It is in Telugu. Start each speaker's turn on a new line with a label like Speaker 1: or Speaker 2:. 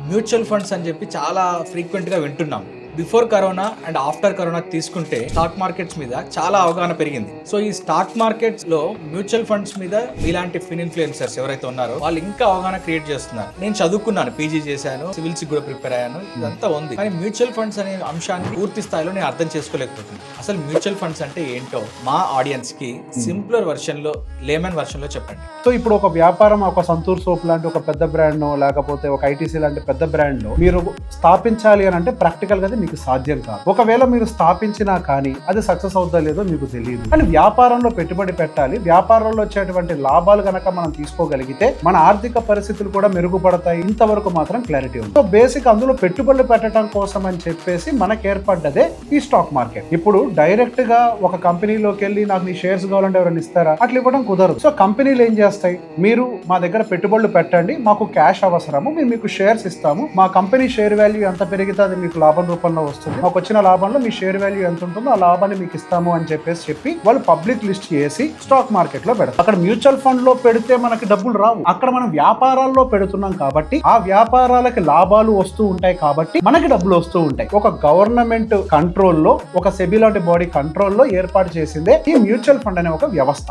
Speaker 1: మ్యూచువల్ ఫండ్స్ అని చెప్పి చాలా ఫ్రీక్వెంట్ గా వింటున్నాం. Before corona and after corona తీసుకుంటే స్టాక్ మార్కెట్స్ మీద చాలా అవగాహన పెరిగింది. సో ఈ స్టాక్ మార్కెట్స్ లో మ్యూచువల్ ఫండ్స్ మీద ఇలాంటి ఇన్ఫ్లుయెన్సర్స్ ఎవరైతే ఉన్నారో వాళ్ళు ఇంకా అవగాహన క్రియేట్ చేస్తున్నారు. నేను చదువుకున్నాను, పీజీ చేశాను, సివిల్స్ కూడా ప్రిపేర్ అయ్యాను, ఇదంతా ఉంది. కానీ మ్యూచువల్ ఫండ్స్ అనే అంశాన్ని పూర్తి స్థాయిలో నేను అర్థం చేసుకోలేకపోతున్నాను. అసలు మ్యూచువల్ ఫండ్స్ అంటే ఏంటో మా ఆడియన్స్ కి సింప్లర్ వర్షన్ లో, లేమన్ వర్షన్ లో చెప్పండి.
Speaker 2: సో ఇప్పుడు ఒక వ్యాపారం, ఒక సంతూర్ సోప్ లాంటి ఒక పెద్ద బ్రాండ్ లేకపోతే ఒక ఐటీసీ లాంటి పెద్ద బ్రాండ్ మీరు స్థాపించాలి అని అంటే ప్రాక్టికల్ గా మీకు సాధ్యం కాదు. ఒకవేళ మీరు స్థాపించినా కానీ అది సక్సెస్ అవుతుందో లేదో మీకు తెలియదు. కానీ వ్యాపారంలో పెట్టుబడి పెట్టాలి. వ్యాపారంలో వచ్చేటువంటి లాభాలు కనుక మనం తీసుకోగలిగితే మన ఆర్థిక పరిస్థితులు కూడా మెరుగుపడతాయి. ఇంతవరకు మాత్రం క్లారిటీ ఉంది. సో బేసిక్ అందులో పెట్టుబడులు పెట్టడం కోసం అని చెప్పేసి మనకు ఏర్పడ్డదే ఈ స్టాక్ మార్కెట్. ఇప్పుడు డైరెక్ట్ గా ఒక కంపెనీలోకి వెళ్ళి నాకు నీ షేర్స్ కావాలంటే ఎవరైనా ఇస్తారా? అట్లా ఇవ్వడం కుదరదు. సో కంపెనీలు ఏం చేస్తాయి, మీరు మా దగ్గర పెట్టుబడులు పెట్టండి, మాకు క్యాష్ అవసరము, మేము మీకు షేర్స్ ఇస్తాము, మా కంపెనీ షేర్ వాల్యూ ఎంత పెరిగితే అది మీకు లాభం రూపంలో వస్తుంది, మాకు వచ్చిన లాభంలో మీ షేర్ వాల్యూ ఎంత ఉంటుందో ఆ లాభాన్ని మీకు ఇస్తాము అని చెప్పి వాళ్ళు పబ్లిక్ లిస్ట్ చేసి స్టాక్ మార్కెట్ లో పెడతారు. అక్కడ మ్యూచువల్ ఫండ్ లో పెడితే మనకి డబ్బులు రావు. అక్కడ మనం వ్యాపారాల్లో పెడుతున్నాం కాబట్టి ఆ వ్యాపారాలకి లాభాలు వస్తూ ఉంటాయి కాబట్టి మనకి డబ్బులు వస్తూ ఉంటాయి. ఒక గవర్నమెంట్ కంట్రోల్లో, ఒక సెబీ లాంటి బాడీ కంట్రోల్లో ఏర్పాటు చేసిందే ఈ మ్యూచువల్ ఫండ్ అనే ఒక వ్యవస్థ.